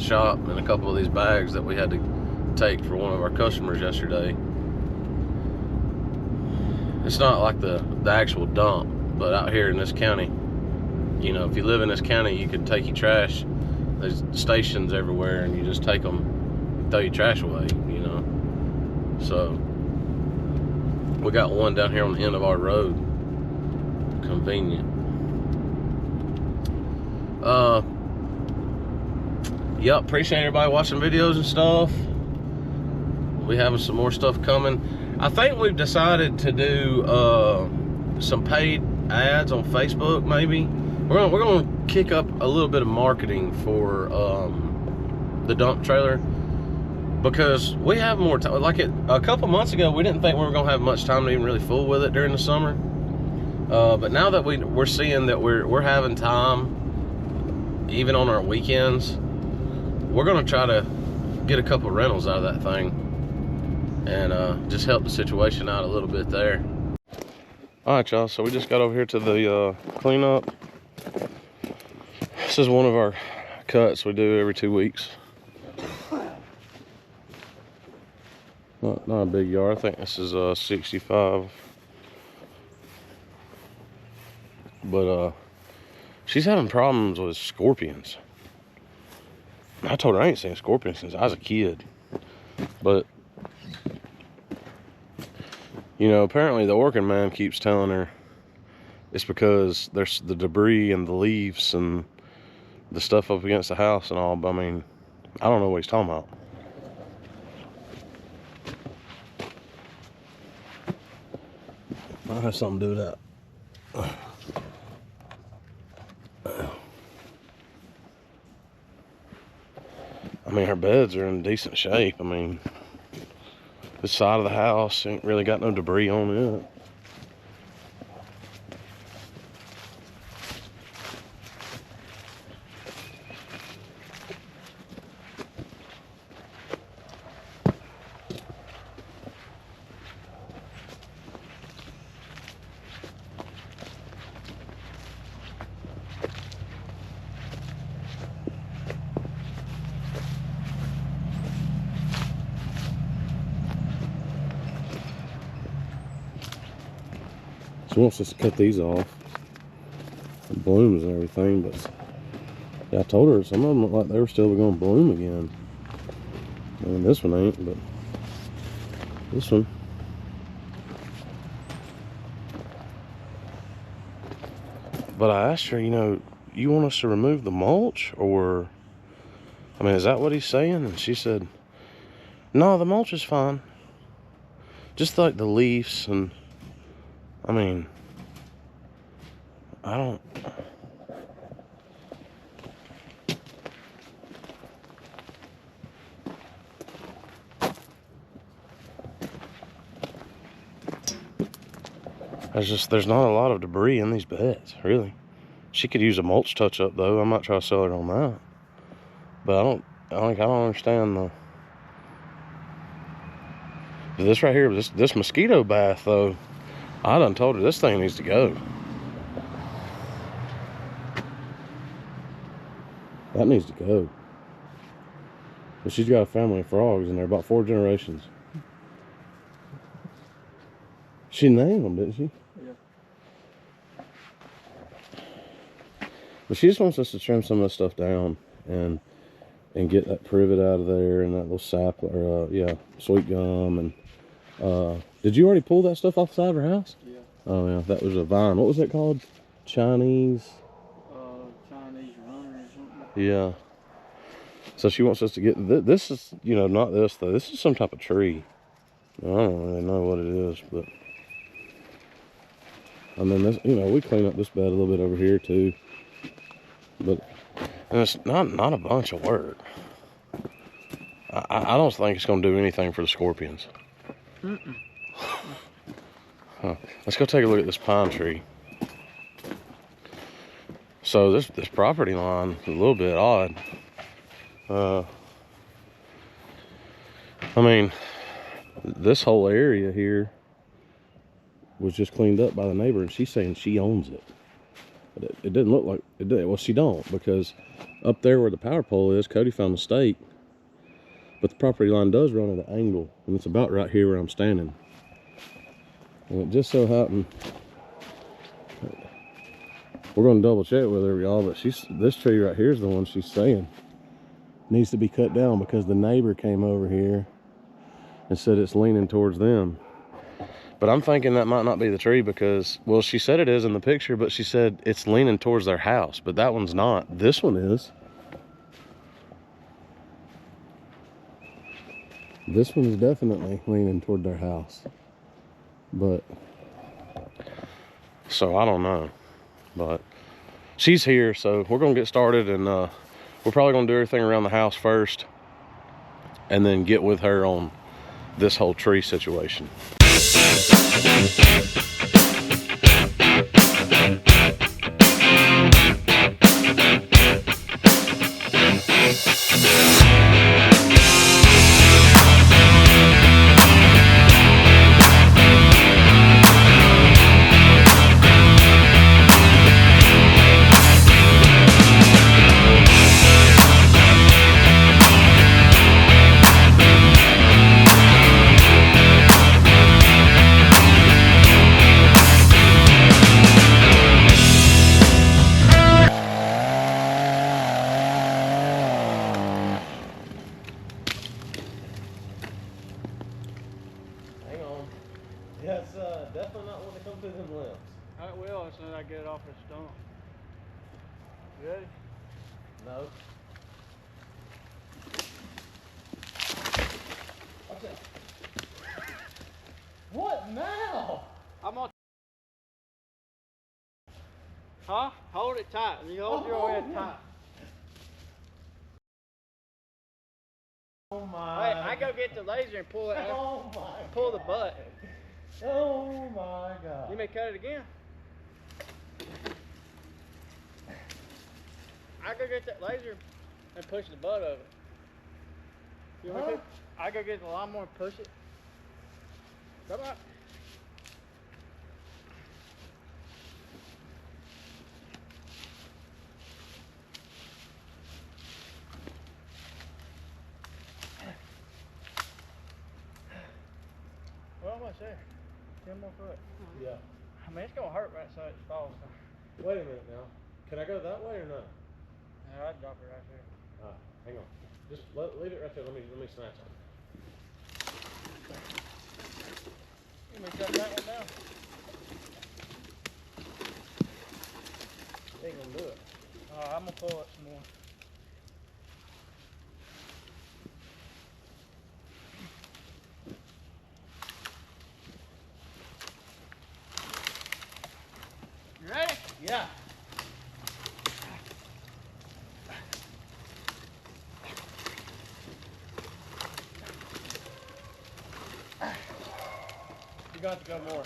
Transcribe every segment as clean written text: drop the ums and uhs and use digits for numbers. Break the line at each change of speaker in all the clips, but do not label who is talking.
the shop in a couple of these bags that we had to take for one of our customers yesterday. It's not like the actual dump, but out here in this county, you know, if you live in this county, you can take your trash. There's stations everywhere, and you just take them, throw your trash away, you know. So we got one down here on the end of our road. Convenient. Yep, appreciate everybody watching videos and stuff. We having some more stuff coming. I think we've decided to do some paid ads on Facebook. Maybe we're gonna kick up a little bit of marketing for the dump trailer, because we have more time. Like a couple months ago, we didn't think we were gonna have much time to even really fool with it during the summer. But now that we're seeing that we're having time, even on our weekends, we're gonna try to get a couple rentals out of that thing and just help the situation out a little bit there. All right, y'all. So we just got over here to the cleanup. This is one of our cuts we do every 2 weeks. Not a big yard. I think this is 65. But she's having problems with scorpions. I told her I ain't seen scorpions since I was a kid. But, you know, apparently the working man keeps telling her it's because there's the debris and the leaves and the stuff up against the house and all. But I mean, I don't know what he's talking about. Might have something to do with that. I mean, her beds are in decent shape. I mean, this side of the house ain't really got no debris on it. She wants us to cut these off, the blooms and everything, but yeah, I told her some of them looked like they were still going to bloom again. I mean, this one ain't, but this one. But I asked her, you know, you want us to remove the mulch, or, I mean, is that what he's saying? And she said, no, the mulch is fine. Just like the leaves and, I mean, I don't. There's not a lot of debris in these beds, really. She could use a mulch touch up though. I might try to sell her on that. But I don't understand this right here, this mosquito bath though. I done told her this thing needs to go. That needs to go. But she's got a family of frogs in there, about 4 generations. She named them, didn't she?
Yeah.
But she just wants us to trim some of this stuff down and get that privet out of there and that little sap, or yeah, sweet gum. And did you already pull that stuff off the side of her house?
Yeah.
Oh yeah, that was a vine. What was it called? Chinese
Chinese runner or something.
Yeah. So she wants us to get this is, you know, not this though. This is some type of tree. I don't really know what it is, but I mean, this, you know, we clean up this bed a little bit over here too. But and it's not a bunch of work. I don't think it's going to do anything for the scorpions.
Mm-mm.
Huh. Let's go take a look at this pine tree. So this property line is a little bit odd. I mean, this whole area here was just cleaned up by the neighbor, and she's saying she owns it. But it didn't look like it did. Well, she don't, because up there where the power pole is, Cody found a stake. But the property line does run at an angle, and it's about right here where I'm standing. And it just so happened, we're gonna double check with her, y'all, but this tree right here is the one she's saying needs to be cut down because the neighbor came over here and said it's leaning towards them. But I'm thinking that might not be the tree because, well, she said it is in the picture, but she said it's leaning towards their house, but that one's not. This one is. This one is definitely leaning toward their house. But, so I don't know. But she's here, so we're gonna get started, and we're probably gonna do everything around the house first and then get with her on this whole tree situation. Yeah, it's definitely not when they come through them limbs.
I will as soon as I get it off the stump. You ready?
No. What's that? What now?
I'm on. Huh? Hold it tight. You hold your head tight.
Oh my.
Hey, I go get the laser and pull it.
Oh my.
Pull the butt.
Oh my God.
You may cut it again. I go get that laser and push the butt of it. You want me to? I go get the lawnmower and push it. Come on. We're almost there. 10 more foot.
Yeah.
I mean, it's gonna hurt right so it falls.
Wait a minute now. Can I go that way or no?
Yeah, I'd drop it right there.
Hang on. Just leave it right there. Let me snatch it.
Let me shut that one down.
Ain't gonna do it.
I'm gonna pull it some more. You ready?
Yeah. You got to go more.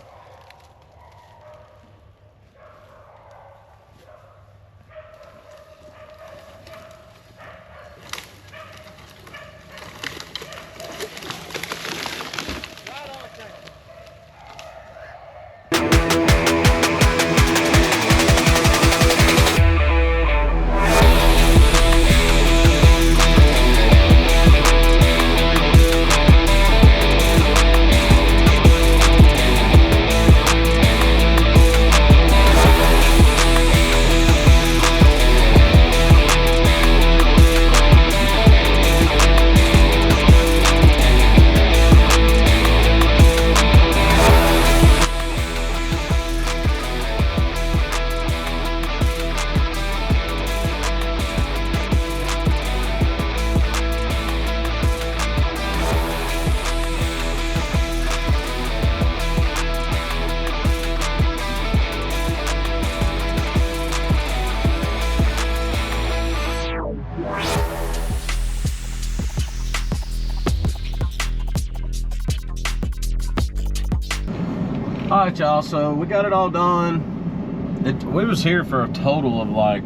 Right on time.
All right, y'all, so we got it all done. We was here for a total of like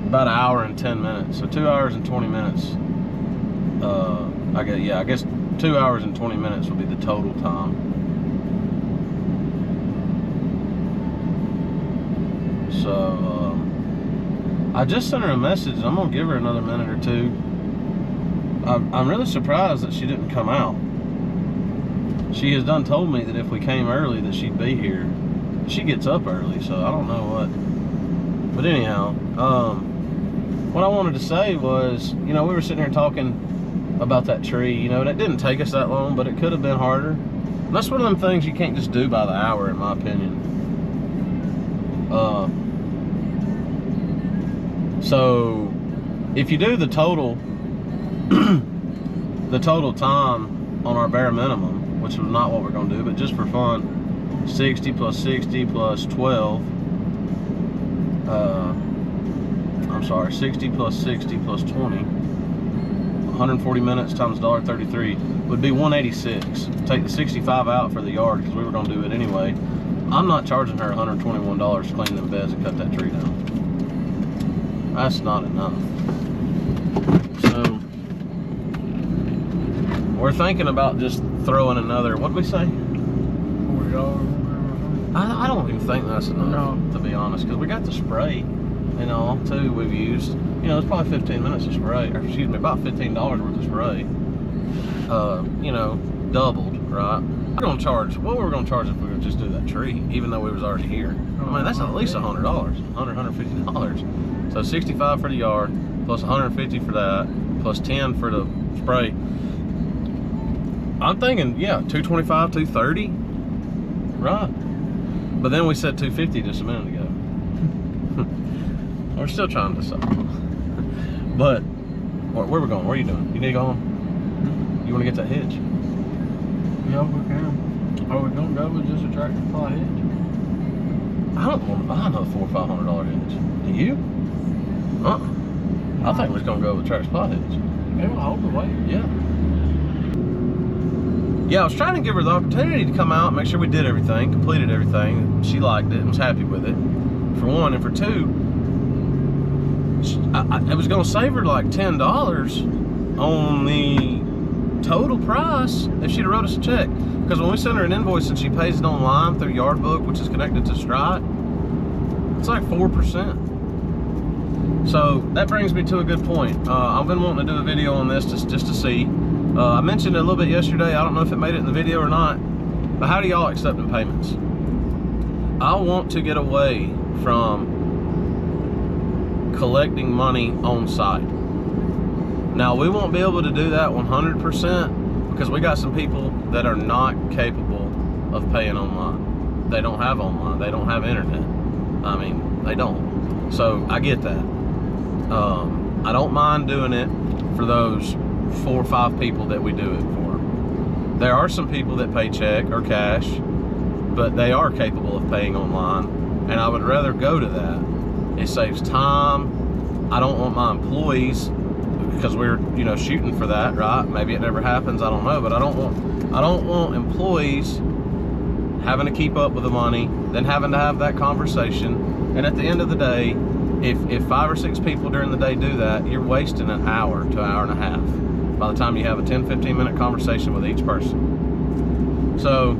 about an hour and 10 minutes, so 2 hours and 20 minutes. I guess 2 hours and 20 minutes will be the total time. So I just sent her a message. I'm gonna give her another minute or two. I'm really surprised that she didn't come out. She has done told me that if we came early that she'd be here. She gets up early, so I don't know what. But anyhow, what I wanted to say was, you know, we were sitting here talking about that tree, you know, and it didn't take us that long, but it could have been harder. And that's one of them things you can't just do by the hour, in my opinion. So if you do the total the total time on our bare minimum, which was not what we're going to do, but just for fun, 60 plus 60 plus 12, I'm sorry, 60 plus 60 plus 20, 140 minutes times $1.33 would be 186. Take the 65 out for the yard because we were going to do it anyway. I'm not charging her $121 to clean them beds and cut that tree down. That's not enough. So we're thinking about just throwing another, what'd we say?
$40.
I don't even think that's enough,
No.
to be honest, because we got the spray and all too we've used. You know, it's probably 15 minutes of spray, or excuse me, about $15 worth of spray. You know, doubled, right? We're gonna charge, what were we gonna charge if we would just do that tree, even though we was already here? I mean, that's at least $100, $150. So 65 for the yard, plus 150 for that, plus 10 for the spray. I'm thinking, yeah, 225, 230, right? But then we said 250 just a minute ago. We're still trying to decide. But where we going? Where are you doing? You need to go home? You want to get that hitch?
Yeah, we can. Are we gonna go with just a tractor supply hitch?
I don't want to buy another $400 or $500 hitch. Do you? I think we're just gonna go with tractor supply hitch.
It will hold the weight.
Yeah. Yeah, I was trying to give her the opportunity to come out and make sure we did everything, completed everything. She liked it and was happy with it, for one. And for two, I was gonna save her like $10 on the total price if she'd wrote us a check. Because when we send her an invoice and she pays it online through Yardbook, which is connected to Stripe, it's like 4%. So that brings me to a good point. I've been wanting to do a video on this just to see. I mentioned it a little bit yesterday. I don't know if it made it in the video or not, but how do y'all accepting payments? I want to get away from collecting money on site. Now, we won't be able to do that 100% because we got some people that are not capable of paying online. They don't have online. They don't have internet. I mean, they don't. So I get that. I don't mind doing it for those 4 or 5 people that we do it for. There are some people that pay check or cash, but they are capable of paying online, and I would rather go to that. It saves time. I don't want my employees, because we're, you know, shooting for that, right? Maybe it never happens, I don't know, but I don't want employees having to keep up with the money, then having to have that conversation. And at the end of the day, if 5 or 6 people during the day do that, you're wasting an hour to an hour and a half by the time you have a 10-15 minute conversation with each person. So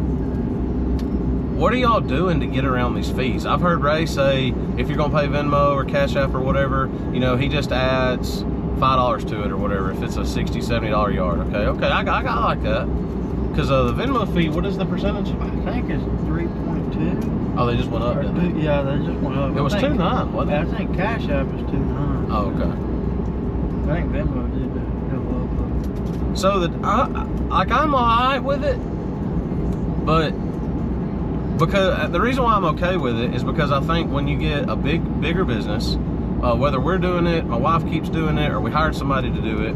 what are y'all doing to get around these fees? I've heard Ray say if you're gonna pay Venmo or Cash App or whatever, you know, he just adds $5 to it or whatever if it's a $60, $70 yard. Okay, I like that. Because the Venmo fee, what is the percentage?
I think it's 3.2.
Oh, they just went up, didn't they?
Yeah, they just went up.
It was 2.9, wasn't it?
I think Cash App is 2.9.
Oh, okay.
I think Venmo did go up.
So that I'm alright with it, but because the reason why I'm okay with it is because I think when you get a bigger business, whether we're doing it, my wife keeps doing it, or we hired somebody to do it,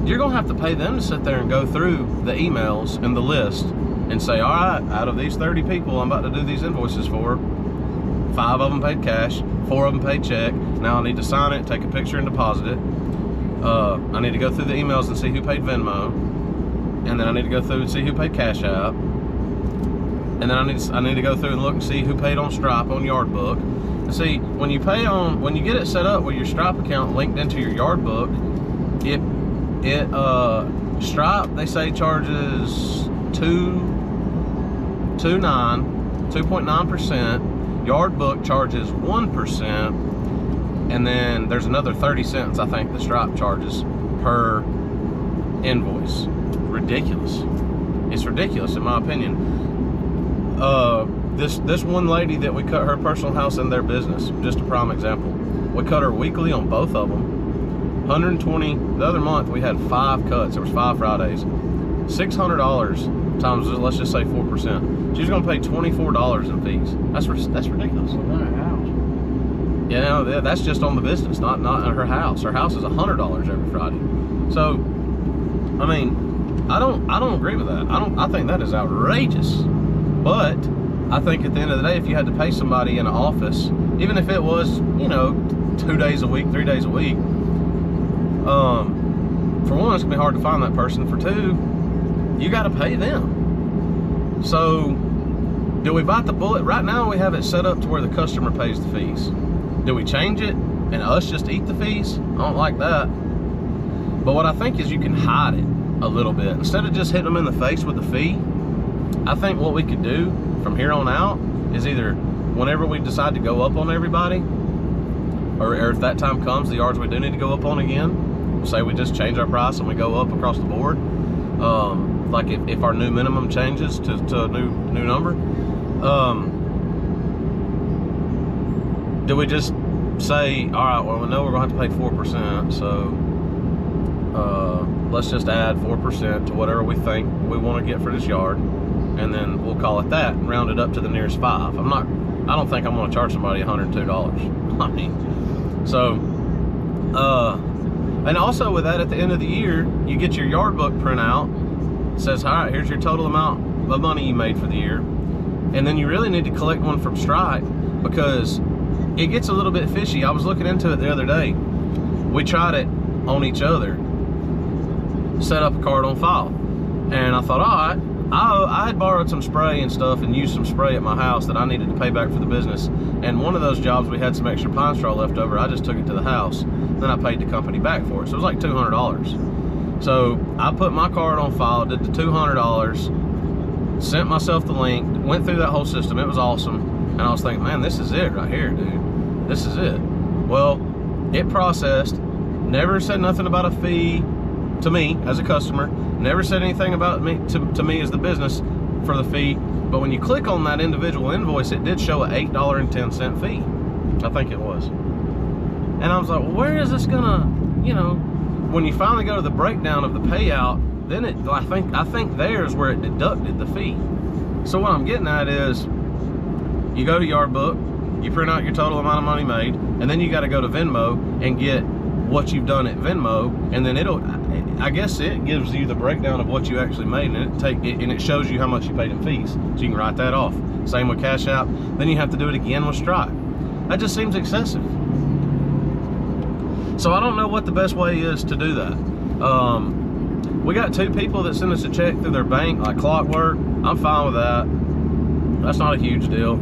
you're gonna have to pay them to sit there and go through the emails and the list and say, all right, out of these 30 people I'm about to do these invoices for, 5 of them paid cash, 4 of them paid check. Now I need to sign it, take a picture and deposit it. I need to go through the emails and see who paid Venmo, and then I need to go through and see who paid Cash App, and then I need to go through and look and see who paid on Stripe on Yardbook. And see, when you get it set up with your Stripe account linked into your Yardbook, Stripe, they say, charges 2.9%, Yard book charges 1%, and then there's another 30 cents, I think, the Stripe charges per invoice. Ridiculous. It's ridiculous in my opinion. This one lady that we cut her personal house in their business, just a prime example. We cut her weekly on both of them. 120. The other month we had 5 cuts. There was 5 Fridays. $600 times, let's just say 4%. She's gonna pay $24 in fees. That's ridiculous. Yeah, that's just on the business, not in her house. Her house is $100 every Friday. So, I mean, I don't agree with that. I think that is outrageous. But I think at the end of the day, if you had to pay somebody in an office, even if it was, you know, 2 days a week, 3 days a week, for one, it's gonna be hard to find that person. For two, you got to pay them. So, do we bite the bullet? Right now, we have it set up to where the customer pays the fees. Do we change it and us just eat the fees? I don't like that. But what I think is you can hide it a little bit. Instead of just hitting them in the face with the fee, I think what we could do from here on out is either whenever we decide to go up on everybody, or if that time comes, the yards we do need to go up on again, say we just change our price and we go up across the board. Like if our new minimum changes to a new number, do we just say, all right, well, we know we're gonna have to pay 4%, so let's just add 4% to whatever we think we want to get for this yard, and then we'll call it that and round it up to the nearest 5. I don't think I'm gonna charge somebody $102. I mean, so and also with that, at the end of the year, you get your yard book printout. It says, all right, here's your total amount of money you made for the year. And then you really need to collect one from Stripe, because it gets a little bit fishy. I was looking into it the other day. We tried it on each other, set up a card on file. And I thought, all right, I had borrowed some spray and stuff and used some spray at my house that I needed to pay back for the business. And one of those jobs, we had some extra pine straw left over. I just took it to the house. Then I paid the company back for it. So it was like $200. So I put my card on file, did the $200, sent myself the link, went through that whole system. It was awesome. And I was thinking, man, this is it right here, dude. This is it. Well, it processed, never said nothing about a fee to me as a customer, never said anything about me to me as the business for the fee. But when you click on that individual invoice, it did show a $8.10 fee. I think it was. And I was like, well, where is this gonna, you know, when you finally go to the breakdown of the payout, then I think there's where it deducted the fee. So what I'm getting at is, you go to Yard Book, you print out your total amount of money made, and then you got to go to Venmo and get what you've done at Venmo, and then I guess it gives you the breakdown of what you actually made, and it shows you how much you paid in fees, so you can write that off. Same with Cash App. Then you have to do it again with Stripe. That just seems excessive. So I don't know what the best way is to do that. We got 2 people that send us a check through their bank like clockwork. I'm fine with that. That's not a huge deal.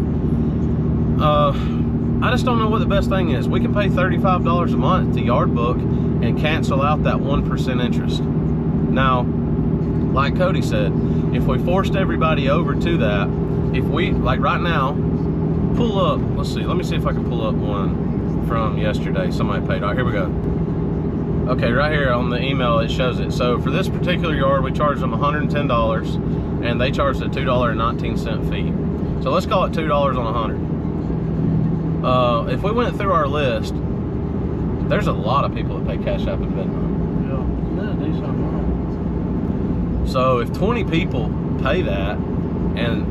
I just don't know what the best thing is. We can pay $35 a month to Yard Book and cancel out that 1% interest. Now, like Cody said, if we forced everybody over to that, if we, like right now, pull up, let's see, let me see if I can pull up one from yesterday. Somebody paid. All right, here we go. Okay, right here on the email, it shows it. So for this particular yard, we charged them $110, and they charged a $2.19 fee. So let's call it $2 on 100. If we went through our list, there's a lot of people that pay Cash App and Venmo.
Yeah, do something.
So if 20 people pay that, and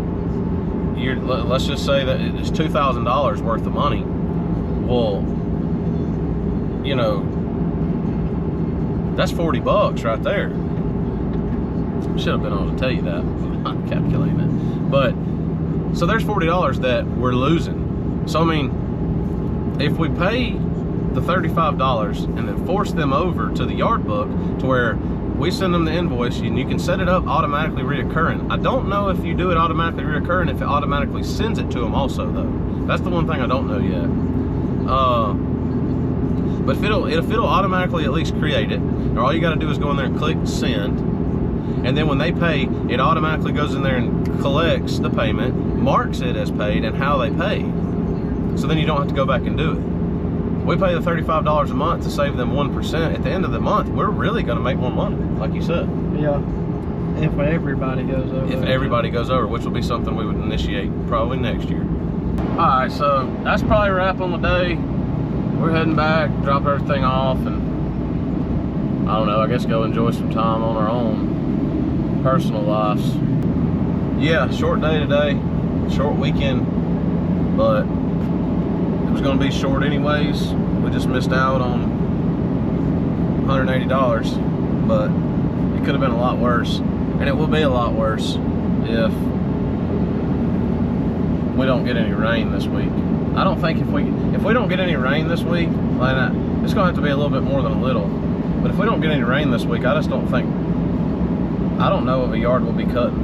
let's just say that it's $2,000 worth of money, well, you know, that's 40 bucks right there. Should have been able to tell you that. I'm not calculating it. But, so there's $40 that we're losing. So, I mean, if we pay the $35 and then force them over to the Yard Book to where we send them the invoice and you can set it up automatically reoccurring. I don't know if you do it automatically reoccurring, if it automatically sends it to them also, though. That's the one thing I don't know yet. But if it'll automatically at least create it, or all you got to do is go in there and click send, and then when they pay, it automatically goes in there and collects the payment, marks it as paid, and how they pay. So then you don't have to go back and do it. We pay the $35 a month to save them 1%. At the end of the month, we're really going to make more money, like you said.
Yeah. If everybody goes over.
If everybody goes over, which will be something we would initiate probably next year. All right, so that's probably a wrap on the day. We're heading back, drop everything off, and I don't know, I guess go enjoy some time on our own personal lives. Yeah, short day today, short weekend, but it was gonna be short anyways. We just missed out on $180, but it could have been a lot worse. And it will be a lot worse if we don't get any rain this week. I don't think if we don't get any rain this week, like it's gonna have to be a little bit more than a little. But if we don't get any rain this week, I just don't think, I don't know if a yard will be cutting.